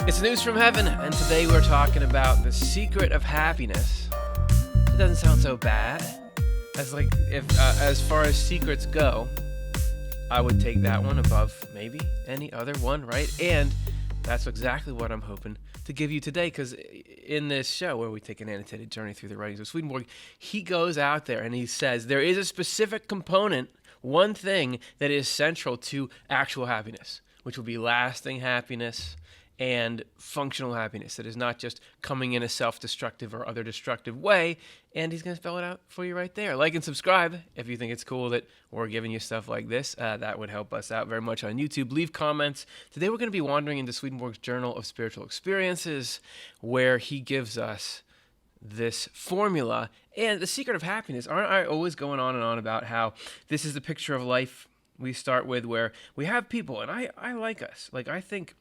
It's news from heaven, and today we're talking about the secret of happiness. It doesn't sound so bad. As far as secrets go, I would take that one above maybe any other one, right? And that's exactly what I'm hoping to give you today, because in this show where we take an annotated journey through the writings of Swedenborg, he goes out there and he says there is a specific component, one thing that is central to actual happiness, which will be lasting happiness and functional happiness that is not just coming in a self-destructive or other destructive way. And he's going to spell it out for you right there. Like and subscribe if you think it's cool that we're giving you stuff like this. That would help us out very much on YouTube. Leave comments. Today we're going to be wandering into Swedenborg's Journal of Spiritual Experiences, where he gives us this formula and the secret of happiness. Aren't I always going on and on about how this is the picture of life we start with, where we have people, and I like us. Like, I think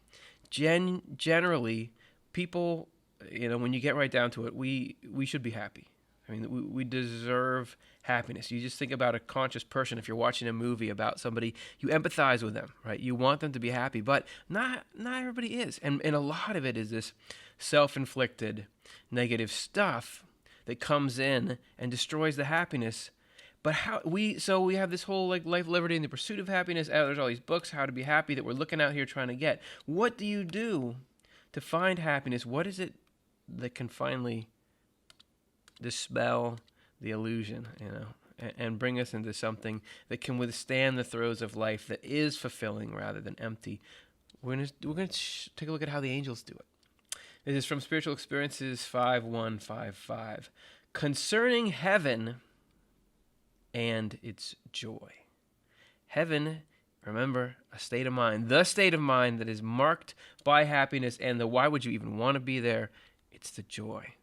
generally, people, when you get right down to it, we should be happy. I mean, we deserve happiness. You just think about a conscious person. If you're watching a movie about somebody, you empathize with them, right? You want them to be happy, but not everybody is. And a lot of it is this self-inflicted negative stuff that comes in and destroys the happiness. But we have this whole life, liberty, and the pursuit of happiness. There's all these books, how to be happy, that we're looking out here trying to get. What do you do to find happiness? What is it that can finally dispel the illusion, and bring us into something that can withstand the throes of life, that is fulfilling rather than empty? We're gonna take a look at how the angels do it. This is from Spiritual Experiences 5:155. Concerning heaven and its joy. Heaven, remember, a state of mind, the state of mind that is marked by happiness, and the why would you even want to be there? It's the joy.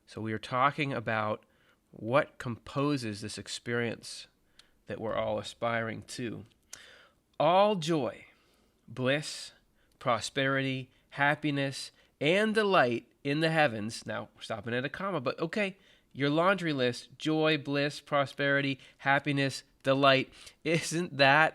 So we are talking about what composes this experience that we're all aspiring to. All joy, bliss, prosperity, happiness, and delight in the heavens. Now, we're stopping at a comma, but okay. Your laundry list: joy, bliss, prosperity, happiness, delight. Is there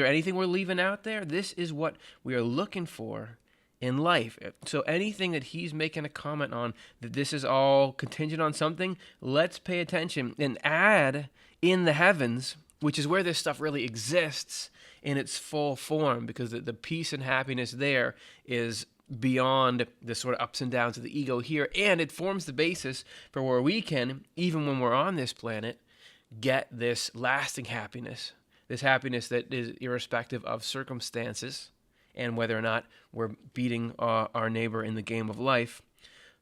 anything we're leaving out there? This is what we are looking for in life. So anything that he's making a comment on, that this is all contingent on something, let's pay attention and add in the heavens, which is where this stuff really exists in its full form, because the peace and happiness there is beyond the sort of ups and downs of the ego here, and it forms the basis for where we can, even when we're on this planet, get this lasting happiness, this happiness that is irrespective of circumstances and whether or not we're beating our neighbor in the game of life.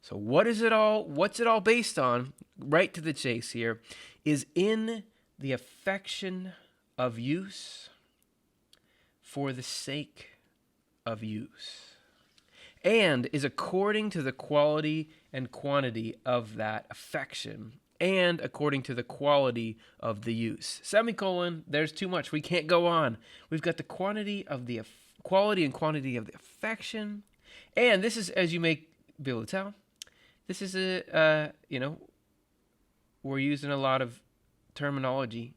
So what's it all based on? Right to the chase here, is in the affection of use for the sake of use, and is according to the quality and quantity of that affection, and according to the quality of the use. Semicolon, there's too much. We can't go on. We've got the quality and quantity of the affection, and this is, as you may be able to tell, this is we're using a lot of terminology,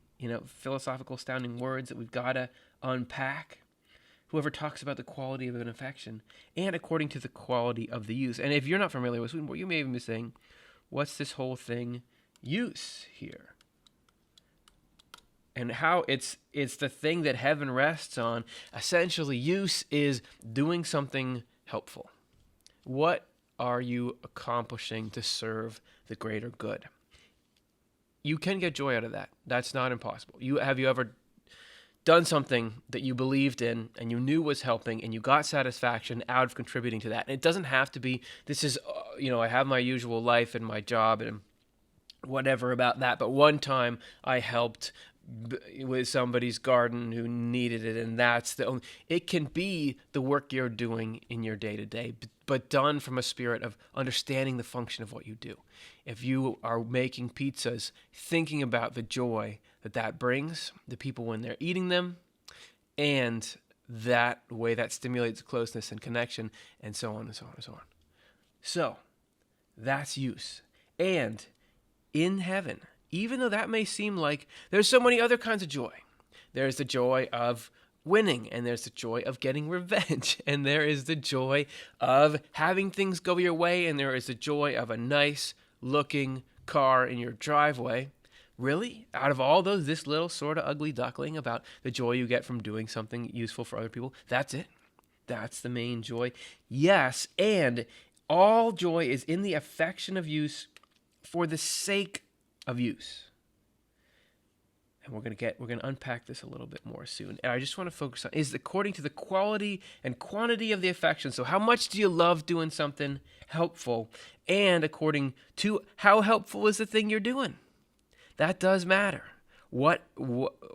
philosophical sounding words that we've got to unpack. Whoever talks about the quality of an affection, and according to the quality of the use. And if you're not familiar with Swedenborg, you may even be saying, what's this whole thing use here? And how it's the thing that heaven rests on. Essentially, use is doing something helpful. What are you accomplishing to serve the greater good? You can get joy out of that. That's not impossible. Have you ever done something that you believed in and you knew was helping, and you got satisfaction out of contributing to that? And it doesn't have to be, this is, I have my usual life and my job and whatever about that, but one time I helped with somebody's garden who needed it, and that's the only, it can be the work you're doing in your day-to-day, but done from a spirit of understanding the function of what you do. If you are making pizzas, thinking about the joy that brings the people when they're eating them, and that way that stimulates closeness and connection, and so on and so on and so on. So that's use. And in heaven, even though that may seem like there's so many other kinds of joy, there's the joy of winning, and there's the joy of getting revenge, and there is the joy of having things go your way, and there is the joy of a nice looking car in your driveway. Really? Out of all those, this little sort of ugly duckling about the joy you get from doing something useful for other people, that's it? That's the main joy? Yes, and all joy is in the affection of use for the sake of use. And we're going to unpack this a little bit more soon. And I just want to focus on, is according to the quality and quantity of the affection. So how much do you love doing something helpful? And according to how helpful is the thing you're doing? That does matter.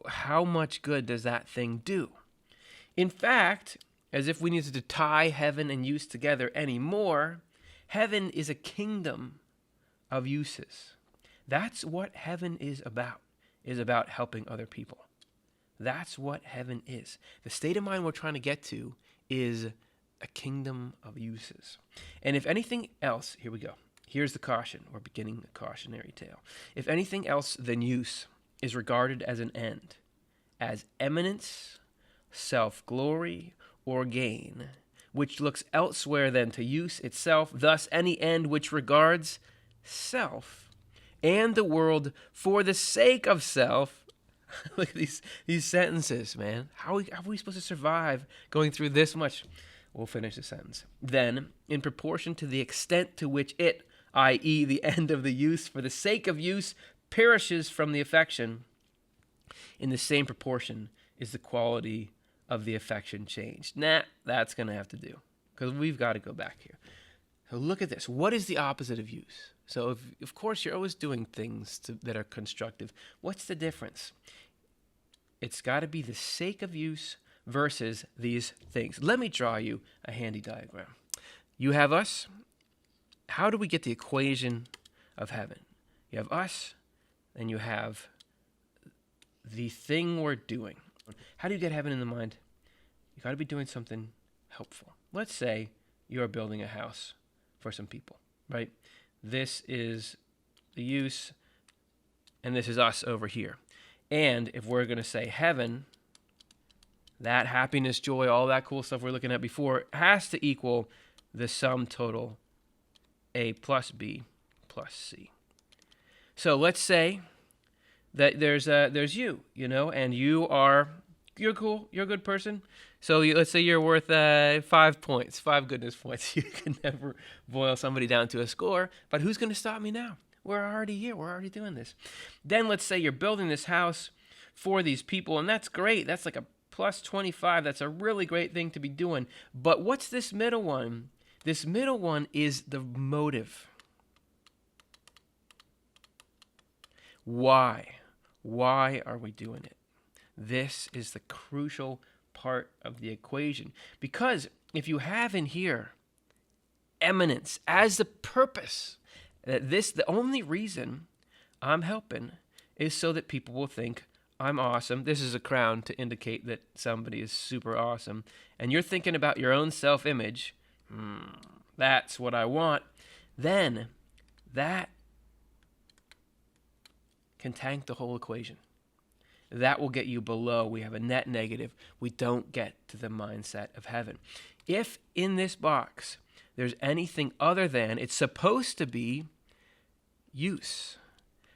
How much good does that thing do? In fact, as if we needed to tie heaven and use together anymore, heaven is a kingdom of uses. That's what heaven is about helping other people. That's what heaven is. The state of mind we're trying to get to is a kingdom of uses. And if anything else, here we go. Here's the caution. We're beginning the cautionary tale. If anything else than use is regarded as an end, as eminence, self-glory, or gain, which looks elsewhere than to use itself, thus any end which regards self and the world for the sake of self. Look at these sentences, man. How are we supposed to survive going through this much? We'll finish the sentence. Then, in proportion to the extent to which it, i.e. the end of the use for the sake of use, perishes from the affection, in the same proportion is the quality of the affection changed. That's going to have to do, because we've got to go back here. So look at this. What is the opposite of use? So of course you're always doing things that are constructive. What's the difference? It's got to be the sake of use versus these things. Let me draw you a handy diagram. You have us. How do we get the equation of heaven? You have us, and you have the thing we're doing. How do you get heaven in the mind? You got to be doing something helpful. Let's say you're building a house for some people, right? This is the use, and this is us over here. And if we're going to say heaven, that happiness, joy, all that cool stuff we're looking at before has to equal the sum total A plus B plus C. So let's say that there's you, and you're cool, you're a good person. So let's say you're worth 5 points, 5 goodness points. You can never boil somebody down to a score, but who's going to stop me now? We're already here. We're already doing this. Then let's say you're building this house for these people, and that's great. That's like a plus 25. That's a really great thing to be doing. But what's this middle one? This middle one is the motive. Why? Why are we doing it? This is the crucial part of the equation. Because if you have in here eminence as the purpose, the only reason I'm helping is so that people will think I'm awesome. This is a crown to indicate that somebody is super awesome. And you're thinking about your own self-image. That's what I want. Then that can tank the whole equation. That will get you below. We have a net negative. We don't get to the mindset of heaven. If in this box there's anything other than, it's supposed to be use.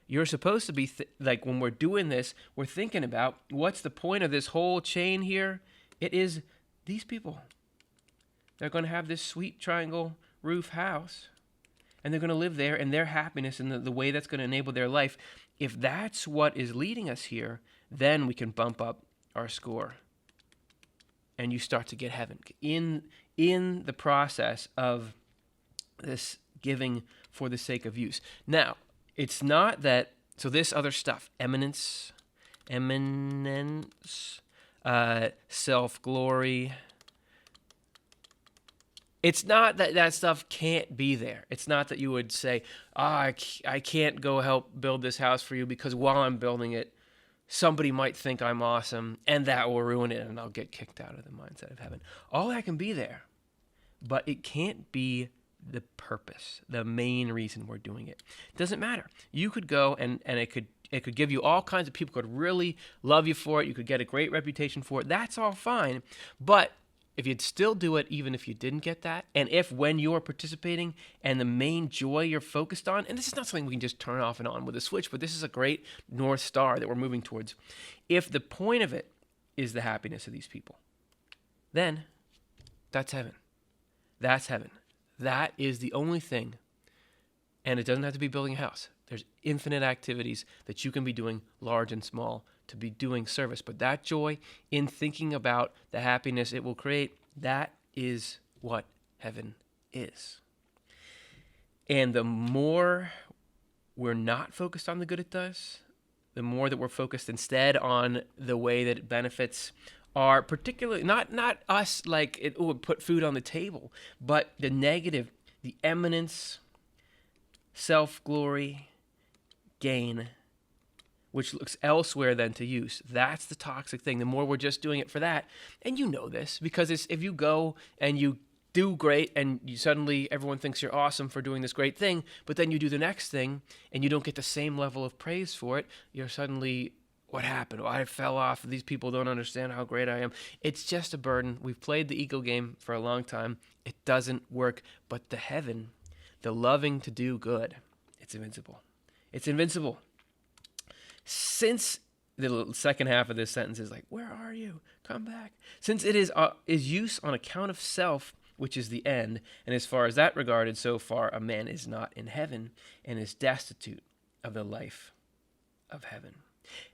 You're supposed to be, like when we're doing this, we're thinking about what's the point of this whole chain here? It is these people. They're going to have this sweet triangle roof house, and they're going to live there, and their happiness and the way that's going to enable their life. If that's what is leading us here, then we can bump up our score. And you start to get heaven in the process of this giving for the sake of use. Now, it's not that, so this other stuff, eminence, self-glory, it's not that that stuff can't be there. It's not that you would say, I can't go help build this house for you because while I'm building it, somebody might think I'm awesome and that will ruin it and I'll get kicked out of the mindset of heaven. All that can be there, but it can't be the purpose, the main reason we're doing it. It doesn't matter. You could go and It could give you all kinds of people could really love you for it. You could get a great reputation for it. That's all fine. But if you'd still do it, even if you didn't get that, and if when you're participating and the main joy you're focused on, and this is not something we can just turn off and on with a switch, but this is a great North Star that we're moving towards. If the point of it is the happiness of these people, then that's heaven. That's heaven. That is the only thing. And it doesn't have to be building a house. There's infinite activities that you can be doing, large and small, to be doing service. But that joy in thinking about the happiness it will create, that is what heaven is. And the more we're not focused on the good it does, the more that we're focused instead on the way that it benefits our particularly, not us like it would put food on the table, but the negative, the eminence, self-glory, gain, which looks elsewhere than to use. That's the toxic thing. The more we're just doing it for that, and you know this, because if you go and you do great and you suddenly everyone thinks you're awesome for doing this great thing, but then you do the next thing and you don't get the same level of praise for it, you're suddenly, what happened? Oh, I fell off. These people don't understand how great I am. It's just a burden. We've played the ego game for a long time. It doesn't work. But the heaven, the loving to do good, it's invincible. It's invincible. Since the second half of this sentence is like, where are you? Come back. Since it is use on account of self, which is the end, and as far as that regarded, so far a man is not in heaven and is destitute of the life of heaven.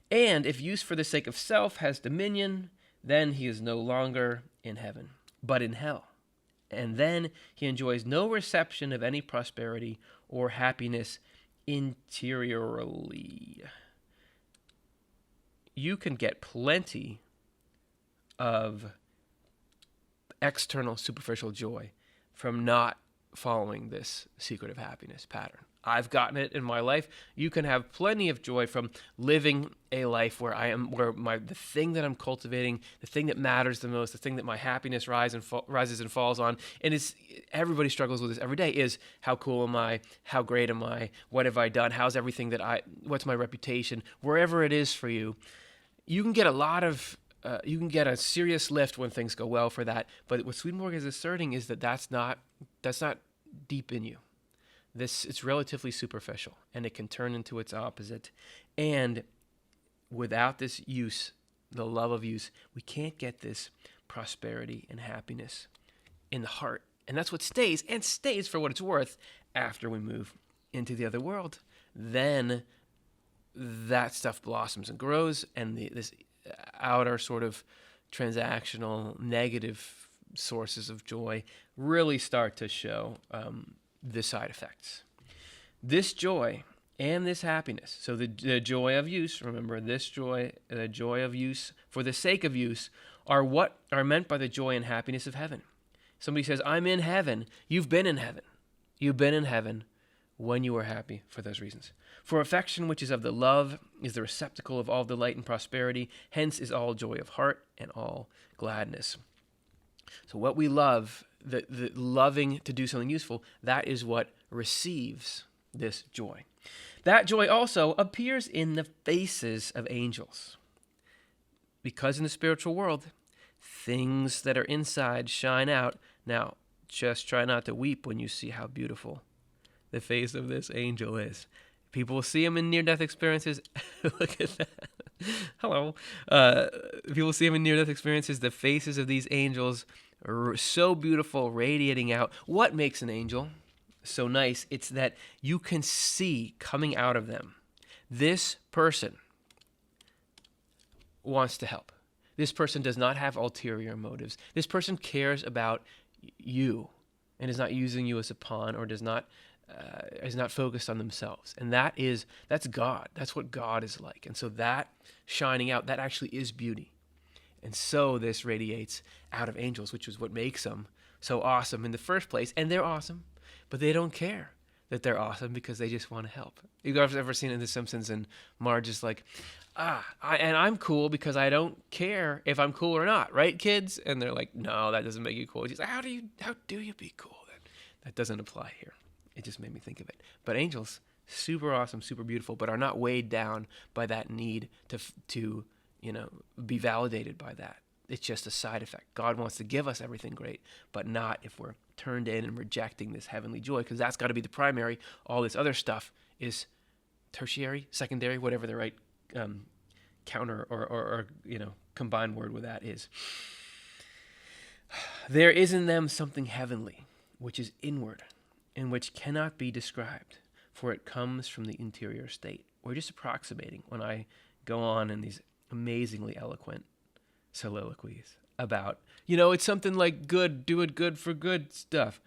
And if use for the sake of self has dominion, then he is no longer in heaven, but in hell. And then he enjoys no reception of any prosperity or happiness interiorly. You can get plenty of external superficial joy from not following this secret of happiness pattern. I've gotten it in my life. You can have plenty of joy from living a life where the thing that I'm cultivating, the thing that matters the most, the thing that my happiness rises and falls on, and everybody struggles with this every day, is how cool am I? How great am I? What have I done? How's everything what's my reputation? Wherever it is for you, you can get you can get a serious lift when things go well for that. But what Swedenborg is asserting is that that's not deep in you. It's relatively superficial, and it can turn into its opposite. And without this use, the love of use, we can't get this prosperity and happiness in the heart. And that's what stays for what it's worth after we move into the other world. Then that stuff blossoms and grows, and this outer sort of transactional negative sources of joy really start to show the side effects. This joy and this happiness, so the joy of use, remember this joy, the joy of use for the sake of use, are what are meant by the joy and happiness of heaven. Somebody says, I'm in heaven. You've been in heaven. You've been in heaven when you were happy for those reasons. For affection, which is of the love, is the receptacle of all delight and prosperity, hence is all joy of heart and all gladness. So what we love, the loving to do something useful, that is what receives this joy. That joy also appears in the faces of angels. Because in the spiritual world, things that are inside shine out. Now, just try not to weep when you see how beautiful the face of this angel is. People see him in near-death experiences. Look at that. Hello. People see him in near-death experiences. The faces of these angels are so beautiful, radiating out. What makes an angel so nice? It's that you can see coming out of them, this person wants to help. This person does not have ulterior motives. This person cares about you and is not using you as a pawn, or is not focused on themselves. And that's God. That's what God is like. And so that shining out, that actually is beauty. And so this radiates out of angels, which is what makes them so awesome in the first place. And they're awesome, but they don't care that they're awesome because they just want to help. You guys ever seen it in The Simpsons, and Marge is like, I'm cool because I don't care if I'm cool or not, right, kids? And they're like, no, that doesn't make you cool. She's like, how do you be cool? That doesn't apply here. It just made me think of it. But angels, super awesome, super beautiful, but are not weighed down by that need to be validated by that. It's just a side effect. God wants to give us everything great, but not if we're turned in and rejecting this heavenly joy, because that's got to be the primary. All this other stuff is tertiary, secondary, whatever the right counter or combined word with that is. There is in them something heavenly, which is inward, and which cannot be described, for it comes from the interior state. We're just approximating when I go on in these amazingly eloquent soliloquies about, it's something like good, doing good for good stuff.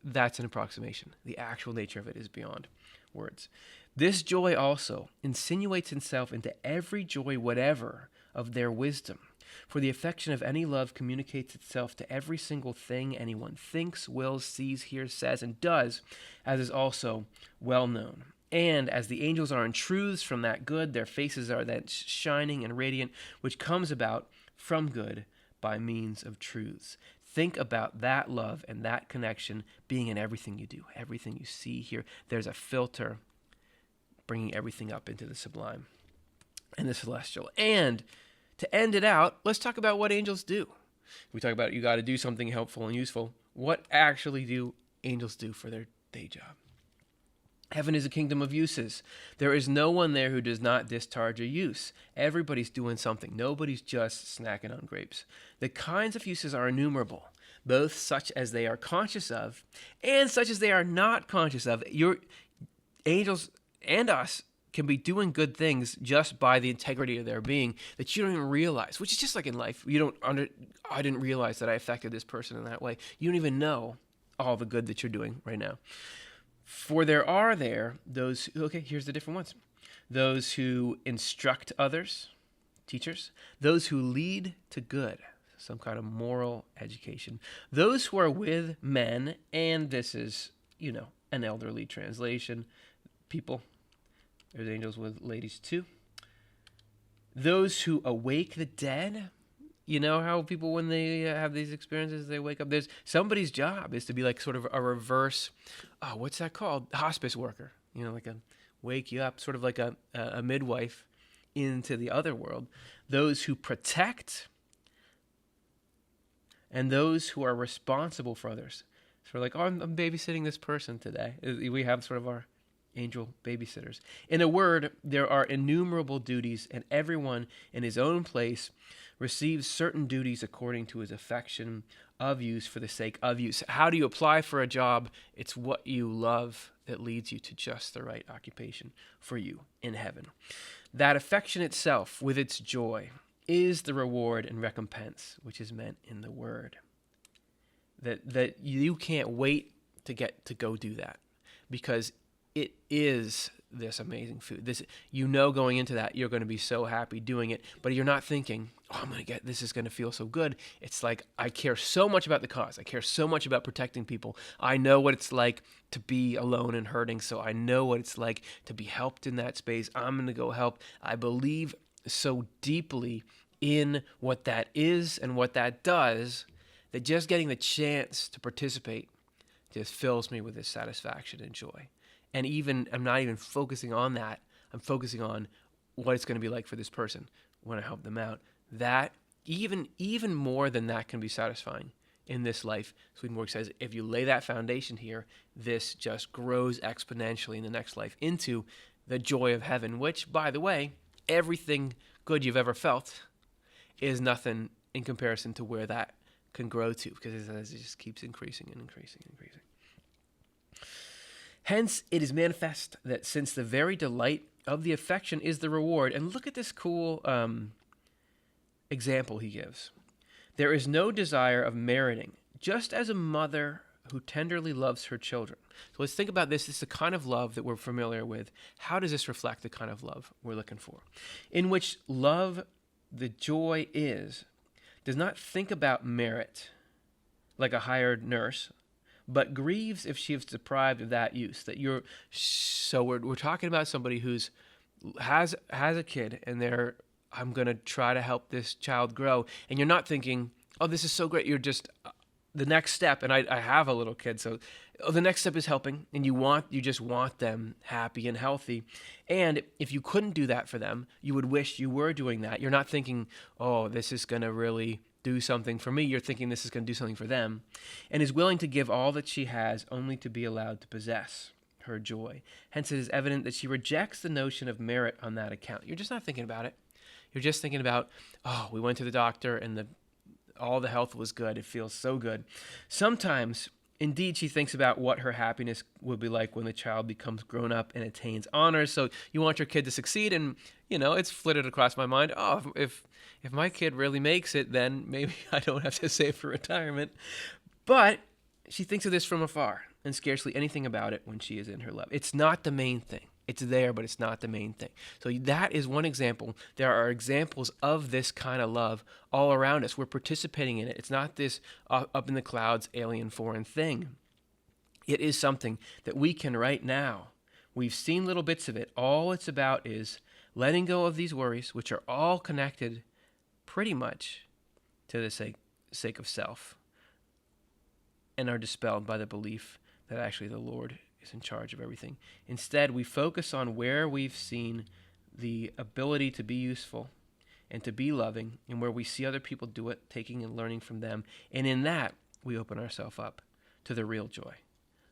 That's an approximation. The actual nature of it is beyond words. This joy also insinuates itself into every joy whatever of their wisdom. For the affection of any love communicates itself to every single thing anyone thinks, wills, sees, hears, says, and does, as is also well known. And as the angels are in truths from that good, their faces are then shining and radiant, which comes about from good by means of truths. Think about that love and that connection being in everything you do, everything you see, hear. There's a filter bringing everything up into the sublime and the celestial. And to end it out, let's talk about what angels do. We talk about you got to do something helpful and useful. What actually do angels do for their day job? Heaven is a kingdom of uses. There is no one there who does not discharge a use. Everybody's doing something. Nobody's just snacking on grapes. The kinds of uses are innumerable, both such as they are conscious of and such as they are not conscious of. Your angels and us can be doing good things just by the integrity of their being that you don't even realize, which is just like in life. I didn't realize that I affected this person in that way. You don't even know all the good that you're doing right now. For there are those, here's the different ones. Those who instruct others, teachers. Those who lead to good, some kind of moral education. Those who are with men, and this is, an elderly translation, people. There's angels with ladies too. Those who awake the dead. You know how people, when they have these experiences, they wake up. There's somebody's job is to be like sort of a reverse, what's that called? Hospice worker. Like a wake you up, sort of like a midwife into the other world. Those who protect and those who are responsible for others. So like, I'm babysitting this person today. We have sort of our angel babysitters. In a word, there are innumerable duties, and everyone in his own place receives certain duties according to his affection of use for the sake of use. How do you apply for a job? It's what you love that leads you to just the right occupation for you in heaven. That affection itself, with its joy, is the reward and recompense which is meant in the word. That you can't wait to get to go do that, because it is this amazing food. Going into that, you're going to be so happy doing it, but you're not thinking, this is going to feel so good. It's like, I care so much about the cause. I care so much about protecting people. I know what it's like to be alone and hurting, so I know what it's like to be helped in that space. I'm going to go help. I believe so deeply in what that is and what that does that just getting the chance to participate just fills me with this satisfaction and joy. And I'm not even focusing on that. I'm focusing on what it's going to be like for this person when I help them out. That, even more than that, can be satisfying in this life. Swedenborg says, if you lay that foundation here, this just grows exponentially in the next life into the joy of heaven, which, by the way, everything good you've ever felt is nothing in comparison to where that can grow to, because it just keeps increasing and increasing and increasing. Hence, it is manifest that since the very delight of the affection is the reward, and look at this cool example he gives. There is no desire of meriting, just as a mother who tenderly loves her children. So let's think about this. This is the kind of love that we're familiar with. How does this reflect the kind of love we're looking for? In which love, the joy does not think about merit like a hired nurse, but grieves if she is deprived of that use. We're talking about somebody who's has a kid, and I'm going to try to help this child grow, and you're not thinking, oh, this is so great. You're just, the next step, and I have a little kid, so the next step is helping, and you just want them happy and healthy. And if you couldn't do that for them, you would wish you were doing that. You're not thinking, oh, this is going to really do something for me. You're thinking this is going to do something for them, and is willing to give all that she has only to be allowed to possess her joy. Hence, it is evident that she rejects the notion of merit on that account. You're just not thinking about it. You're just thinking about, oh, we went to the doctor and all the health was good. It feels so good. Sometimes, indeed, she thinks about what her happiness would be like when the child becomes grown up and attains honors. So you want your kid to succeed, and it's flitted across my mind, oh, if my kid really makes it, then maybe I don't have to save for retirement. But she thinks of this from afar and scarcely anything about it when she is in her love. It's not the main thing. It's there, but it's not the main thing. So that is one example. There are examples of this kind of love all around us. We're participating in it. It's not this up in the clouds, alien, foreign thing. It is something that we can right now. We've seen little bits of it. All it's about is letting go of these worries, which are all connected pretty much to the sake of self, and are dispelled by the belief that actually the Lord is in charge of everything. Instead, we focus on where we've seen the ability to be useful and to be loving, and where we see other people do it, taking and learning from them. And in that, we open ourselves up to the real joy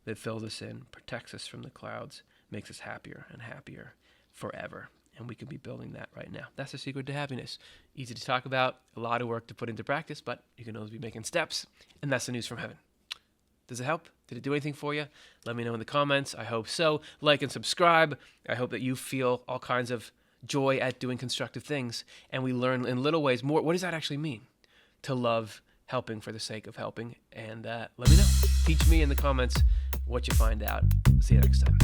that fills us in, protects us from the clouds, makes us happier and happier forever. And we could be building that right now. That's the secret to happiness. Easy to talk about, a lot of work to put into practice, but you can always be making steps. And that's the news from heaven. Does it help? Did it do anything for you? Let me know in the comments. I hope so. Like and subscribe. I hope that you feel all kinds of joy at doing constructive things. And we learn in little ways more. What does that actually mean? To love helping for the sake of helping. And let me know. Teach me in the comments what you find out. See you next time.